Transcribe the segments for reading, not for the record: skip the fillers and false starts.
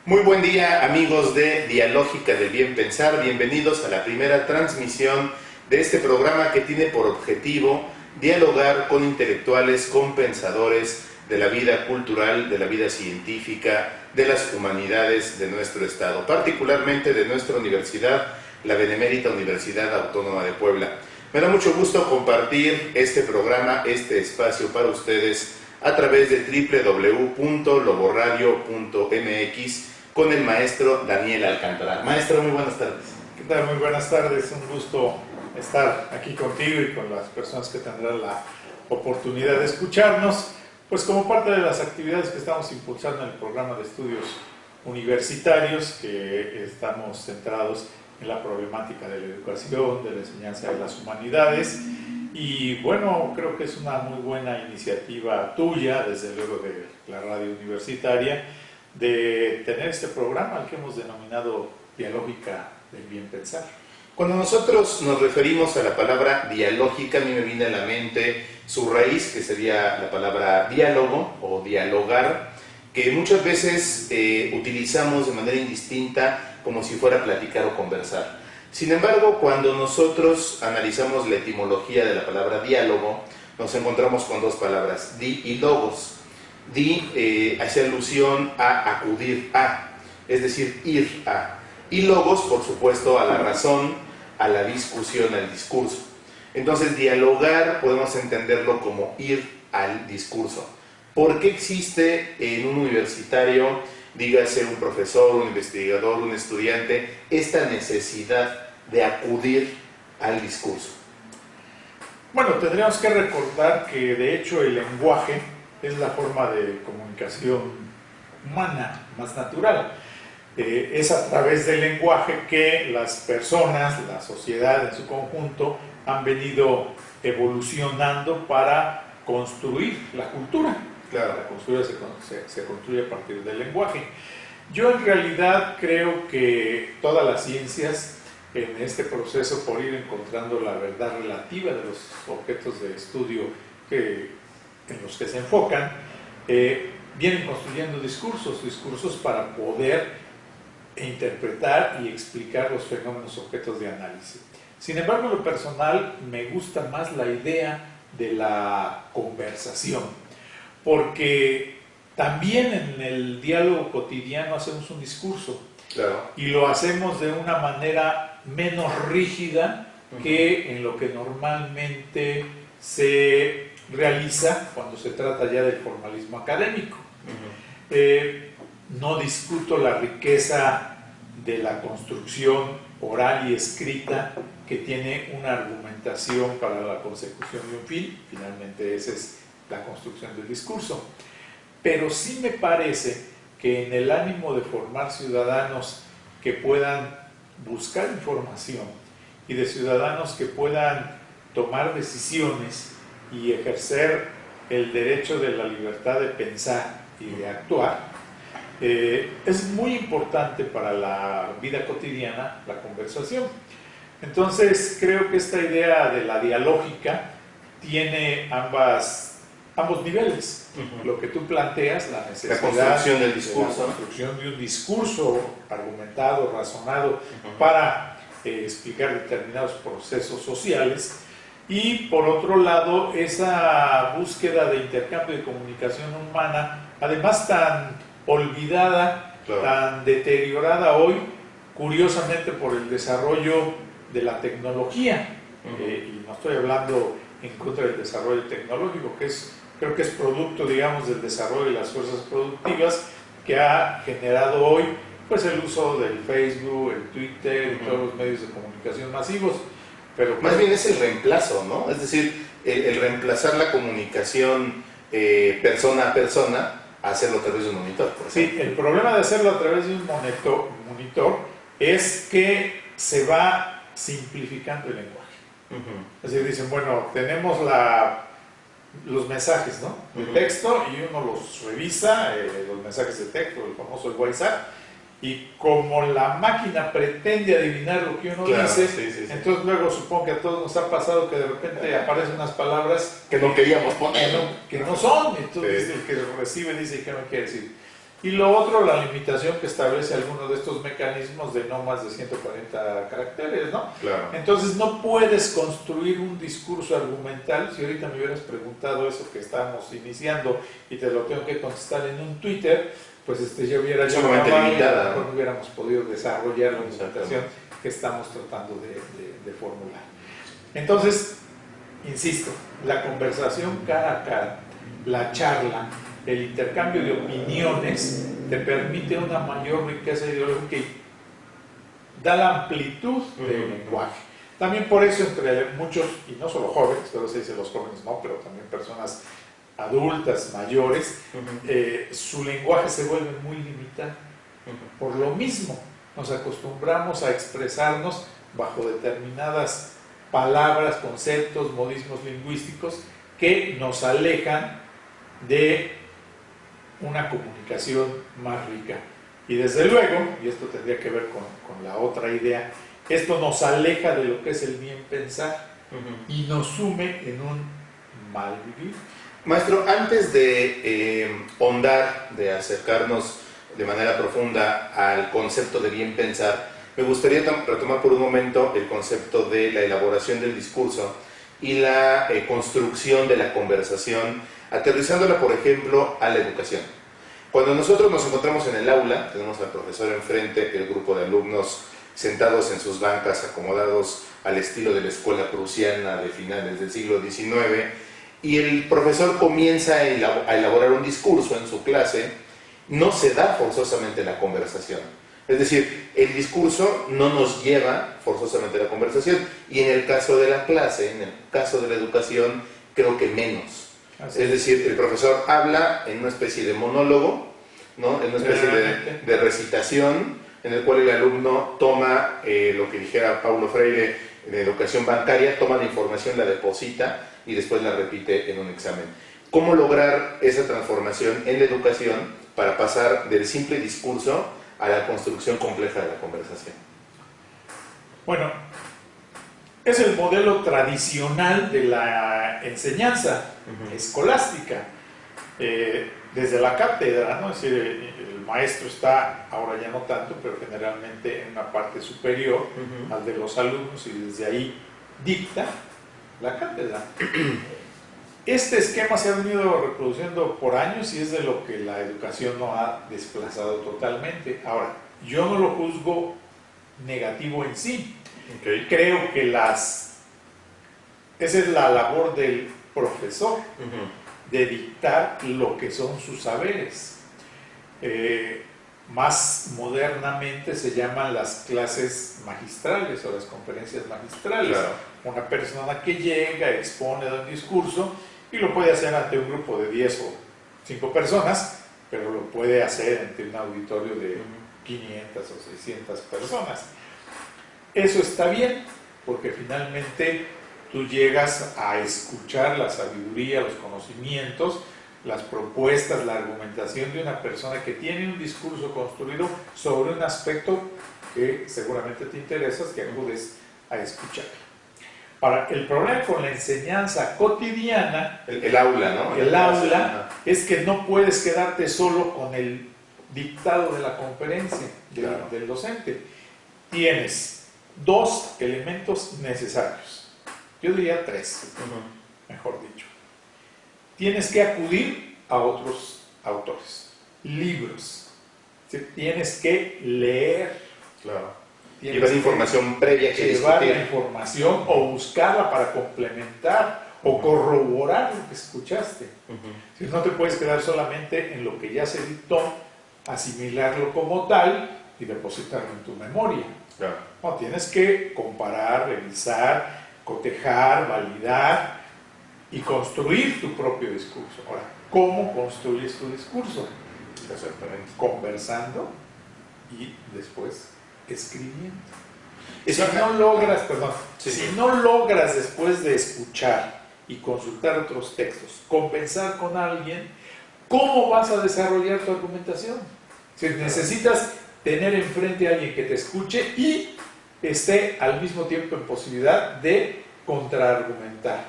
Muy buen día, amigos de Dialógica del Bien Pensar. Bienvenidos a la primera transmisión de este programa que tiene por objetivo dialogar con intelectuales, con pensadores de la vida cultural, de la vida científica, de las humanidades de nuestro estado, particularmente de nuestra universidad, la Benemérita Universidad Autónoma de Puebla. Me da mucho gusto compartir este programa, este espacio para ustedes a través de www.loborradio.mx con el maestro Daniel Alcántara. Maestro, muy buenas tardes. ¿Qué tal? Muy buenas tardes. Un gusto estar aquí contigo y con las personas que tendrán la oportunidad de escucharnos, pues como parte de las actividades que estamos impulsando en el programa de estudios universitarios, que estamos centrados en la problemática de la educación, de la enseñanza de las humanidades. Y bueno, creo que es una muy buena iniciativa tuya, desde luego de la radio universitaria, de tener este programa al que hemos denominado Dialógica del Bien Pensar. Cuando nosotros nos referimos a la palabra dialógica, a mí me viene a la mente su raíz, que sería la palabra diálogo o dialogar, que muchas veces utilizamos de manera indistinta como si fuera platicar o conversar. Sin embargo, cuando nosotros analizamos la etimología de la palabra diálogo, nos encontramos con dos palabras, di y logos. Di hace alusión a acudir a, es decir, ir a. Y logos, por supuesto, a la razón, a la discusión, al discurso. Entonces, dialogar podemos entenderlo como ir al discurso. ¿Por qué existe en un universitario, dígase un profesor, un investigador, un estudiante, esta necesidad de acudir al discurso? Bueno, tendríamos que recordar que de hecho el lenguaje es la forma de comunicación humana más natural. Es a través del lenguaje que las personas, la sociedad en su conjunto, han venido evolucionando para construir la cultura. Claro, la cultura se construye a partir del lenguaje. Yo en realidad creo que todas las ciencias, en este proceso por ir encontrando la verdad relativa de los objetos de estudio en los que se enfocan, vienen construyendo discursos para poder interpretar y explicar los fenómenos objetos de análisis. Sin embargo, en lo personal me gusta más la idea de la conversación, porque también en el diálogo cotidiano hacemos un discurso. Claro. Y lo hacemos de una manera menos rígida que en lo que normalmente se realiza cuando se trata ya del formalismo académico. No discuto la riqueza de la construcción oral y escrita que tiene una argumentación para la consecución de un fin. Finalmente esa es la construcción del discurso. Pero sí me parece que en el ánimo de formar ciudadanos que puedan buscar información y de ciudadanos que puedan tomar decisiones y ejercer el derecho de la libertad de pensar y de actuar, es muy importante para la vida cotidiana la conversación. Entonces creo que esta idea de la dialógica tiene ambos niveles. Lo que tú planteas, la necesidad la construcción del discurso, la construcción de un discurso argumentado, razonado, para explicar determinados procesos sociales, y por otro lado esa búsqueda de intercambio de comunicación humana, además tan olvidada, claro, tan deteriorada hoy, curiosamente por el desarrollo de la tecnología. Y no estoy hablando en contra del desarrollo tecnológico, creo que es producto, digamos, del desarrollo de las fuerzas productivas que ha generado hoy pues el uso del Facebook, el Twitter y todos los medios de comunicación masivos. Pero más bien es el reemplazo, ¿no? Es decir, el reemplazar la comunicación persona a persona a hacerlo a través de un monitor. Sí, el problema de hacerlo a través de un monitor es que se va simplificando el lenguaje. Es decir, dicen, bueno, tenemos los mensajes, ¿no?, de texto, y uno los revisa, los mensajes de texto, el famoso WhatsApp, y como la máquina pretende adivinar lo que uno dice, entonces luego supongo que a todos nos ha pasado que de repente aparecen unas palabras que no queríamos poner, que no son, entonces el que recibe dice, ¿qué me quiere decir? Y lo otro, la limitación que establece alguno de estos mecanismos de no más de 140 caracteres, ¿no? Claro. Entonces no puedes construir un discurso argumental. Si ahorita me hubieras preguntado eso que estábamos iniciando y te lo tengo que contestar en un Twitter, pues ya hubiera sumamente limitada, no hubiéramos podido desarrollar la argumentación que estamos tratando de formular. Entonces, insisto, la conversación cara a cara, la charla, el intercambio de opiniones te permite una mayor riqueza ideológica y da la amplitud del lenguaje. También por eso entre muchos, y no solo jóvenes, pero se dice los jóvenes no, pero también personas adultas, mayores, su lenguaje se vuelve muy limitado. Por lo mismo, nos acostumbramos a expresarnos bajo determinadas palabras, conceptos, modismos lingüísticos que nos alejan de una comunicación más rica. Y desde luego, y esto tendría que ver con la otra idea, esto nos aleja de lo que es el bien pensar y nos sume en un mal vivir. Maestro, antes de hondar, de acercarnos de manera profunda al concepto de bien pensar, me gustaría retomar por un momento el concepto de la elaboración del discurso y la construcción de la conversación, aterrizándola, por ejemplo, a la educación. Cuando nosotros nos encontramos en el aula, tenemos al profesor enfrente, el grupo de alumnos sentados en sus bancas, acomodados al estilo de la escuela prusiana de finales del siglo XIX, y el profesor comienza a elaborar un discurso en su clase, no se da forzosamente la conversación. Es decir, el discurso no nos lleva forzosamente a la conversación, y en el caso de la clase, en el caso de la educación, creo que menos. Es decir, el profesor habla en una especie de monólogo, ¿no? En una especie de recitación, en el cual el alumno toma lo que dijera Paulo Freire de educación bancaria, toma la información, la deposita y después la repite en un examen. ¿Cómo lograr esa transformación en la educación para pasar del simple discurso a la construcción compleja de la conversación? Bueno, es el modelo tradicional de la enseñanza escolástica. Desde la cátedra, ¿no? Es decir, el maestro está, ahora ya no tanto, pero generalmente en una parte superior al de los alumnos y desde ahí dicta la cátedra. Este esquema se ha venido reproduciendo por años y es de lo que la educación no ha desplazado totalmente. Ahora, yo no lo juzgo negativo en sí. Creo que esa es la labor del profesor, de dictar lo que son sus saberes. Más modernamente se llaman las clases magistrales o las conferencias magistrales. Claro. Una persona que llega, expone, da un discurso y lo puede hacer ante un grupo de 10 o 5 personas, pero lo puede hacer ante un auditorio de 500 o 600 personas. Eso está bien, porque finalmente tú llegas a escuchar la sabiduría, los conocimientos, las propuestas, la argumentación de una persona que tiene un discurso construido sobre un aspecto que seguramente te interesa, que acudes a escuchar. Ahora, el problema con la enseñanza cotidiana, el aula, ¿no? El aula es que no puedes quedarte solo con el dictado de la conferencia del docente. Tienes 2 elementos necesarios. Yo diría 3, mejor dicho. Tienes que acudir a otros autores, libros. Tienes que leer. Claro. Llevar información previa que llevar discutir. la información o buscarla para complementar o corroborar lo que escuchaste. Si no te puedes quedar solamente en lo que ya se dictó, asimilarlo como tal y depositarlo en tu memoria. Claro. No, tienes que comparar, revisar, cotejar, validar y construir tu propio discurso. Ahora, ¿cómo construyes tu discurso? Exactamente. Conversando y después escribiendo. Si no logras después de escuchar y consultar otros textos, conversar con alguien, ¿cómo vas a desarrollar tu argumentación? Si necesitas tener enfrente a alguien que te escuche y esté al mismo tiempo en posibilidad de contraargumentar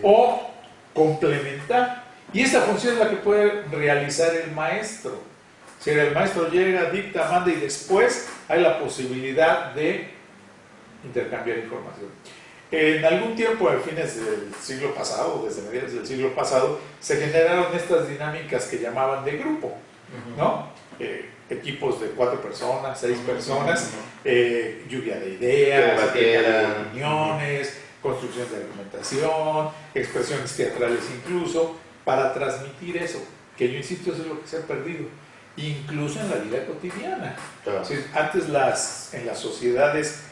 o complementar. Y esta función es la que puede realizar el maestro. Si el maestro llega, dicta, manda y después hay la posibilidad de intercambiar información. En algún tiempo, a fines del siglo pasado, desde mediados del siglo pasado, se generaron estas dinámicas que llamaban de grupo, ¿no? Equipos de 4 personas, 6 personas, lluvia de ideas, opiniones, construcción de argumentación, expresiones teatrales incluso, para transmitir eso, que yo insisto, eso es lo que se ha perdido, incluso en la vida cotidiana. Claro. Antes en las sociedades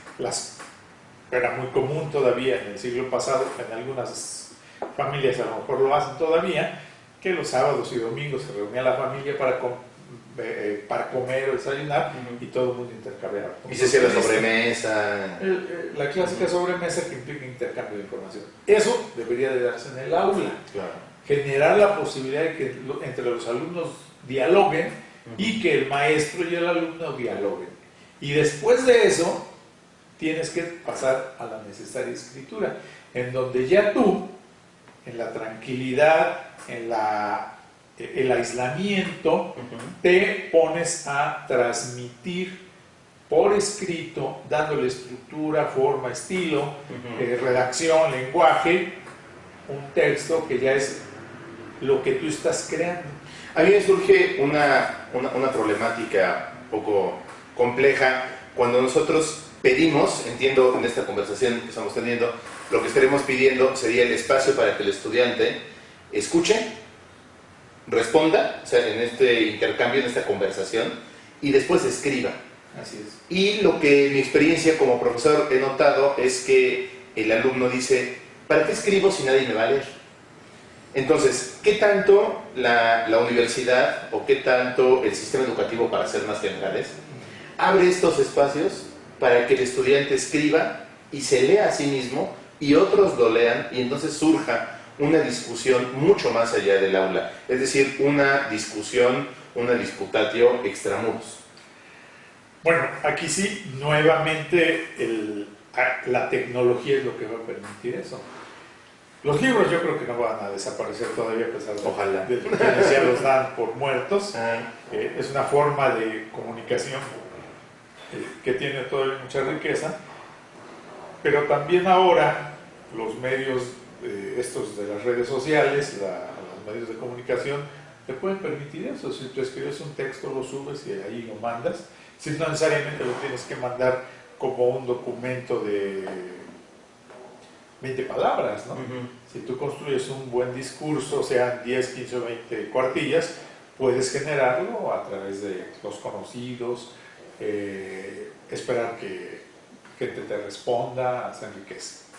era muy común todavía en el siglo pasado, en algunas familias a lo mejor lo hacen todavía, que los sábados y domingos se reunía la familia para comer o desayunar y todo el mundo intercambiaba. Y se hacía la sobremesa. La clásica sobremesa que implica intercambio de información. Eso debería de darse en el aula. Claro. Generar la posibilidad de que entre los alumnos dialoguen y que el maestro y el alumno dialoguen. Y después de eso, tienes que pasar a la necesaria escritura, en donde ya tú, en la tranquilidad, en el aislamiento, te pones a transmitir por escrito, dándole estructura, forma, estilo, redacción, lenguaje, un texto que ya es lo que tú estás creando. A mí me surge una problemática un poco compleja cuando nosotros pedimos, entiendo en esta conversación que estamos teniendo, lo que estaremos pidiendo sería el espacio para que el estudiante escuche, responda, o sea, en este intercambio, en esta conversación, y después escriba. Así es. Y lo que mi experiencia como profesor he notado es que el alumno dice, ¿para qué escribo si nadie me va a leer? Entonces, ¿qué tanto la universidad o qué tanto el sistema educativo, para ser más generales, abre estos espacios para que el estudiante escriba y se lea a sí mismo y otros lo lean y entonces surja una discusión mucho más allá del aula? Es decir, una discusión, una disputatio extramuros. Bueno, aquí sí, nuevamente la tecnología es lo que va a permitir eso. Los libros yo creo que no van a desaparecer todavía, a pesar de que ya los dan por muertos. Es una forma de comunicación que tiene todavía mucha riqueza, pero también ahora los medios estos de las redes sociales, los medios de comunicación, te pueden permitir eso. Si tú escribes un texto, lo subes y ahí lo mandas. Si no necesariamente lo tienes que mandar como un documento de 20 palabras, ¿no? Si tú construyes un buen discurso, sean 10, 15 o 20 cuartillas, puedes generarlo a través de los conocidos, esperar que gente te responda, se enriquece.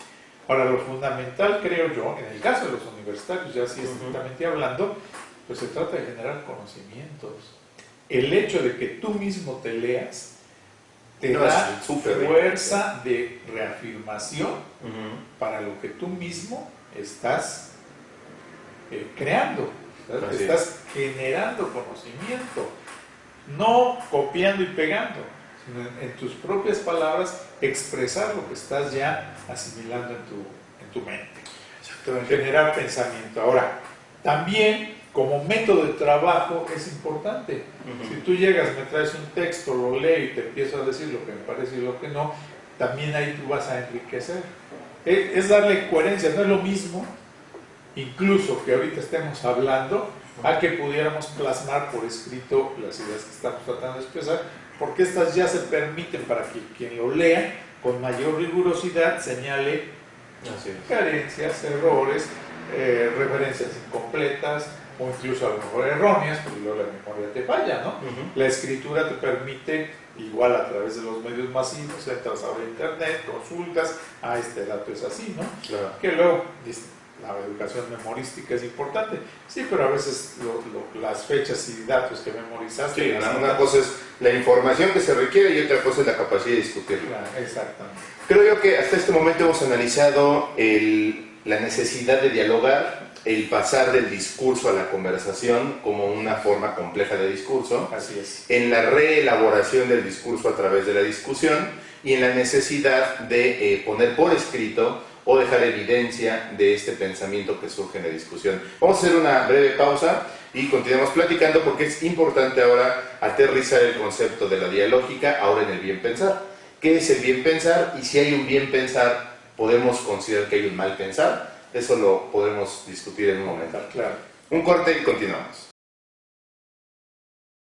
Ahora, lo fundamental, creo yo, en el caso de los universitarios, ya así estrictamente hablando, pues se trata de generar conocimientos. El hecho de que tú mismo te leas te da fuerza de reafirmación para lo que tú mismo estás creando. Estás generando conocimiento, no copiando y pegando, sino en tus propias palabras expresar lo que estás ya asimilando en tu mente. Generar pensamiento. Ahora, también como método de trabajo es importante. Si tú llegas, me traes un texto, lo leo y te empiezo a decir lo que me parece y lo que no, también ahí tú vas a enriquecer. Es darle coherencia, no es lo mismo, incluso que ahorita estemos hablando, a que pudiéramos plasmar por escrito las ideas que estamos tratando de expresar, porque estas ya se permiten para que quien lo lea con mayor rigurosidad señale carencias, errores, referencias incompletas o incluso a lo mejor erróneas, porque luego la memoria te falla, ¿no? La escritura te permite, igual a través de los medios masivos, entras ahora a internet, consultas, este dato es así, ¿no? Claro. Que luego la educación memorística es importante, sí, pero a veces las fechas y datos que memorizaste. Sí, una cosa es la información que se requiere y otra cosa es la capacidad de discutirlo. Claro, exactamente. Creo yo que hasta este momento hemos analizado la necesidad de dialogar, el pasar del discurso a la conversación como una forma compleja de discurso, Así es. en la reelaboración del discurso a través de la discusión y en la necesidad de poner por escrito o dejar evidencia de este pensamiento que surge en la discusión. Vamos a hacer una breve pausa y continuamos platicando porque es importante ahora aterrizar el concepto de la dialógica ahora en el bien pensar. ¿Qué es el bien pensar? Y si hay un bien pensar, ¿podemos considerar que hay un mal pensar? Eso lo podemos discutir en un momento. Claro. Un corte y continuamos.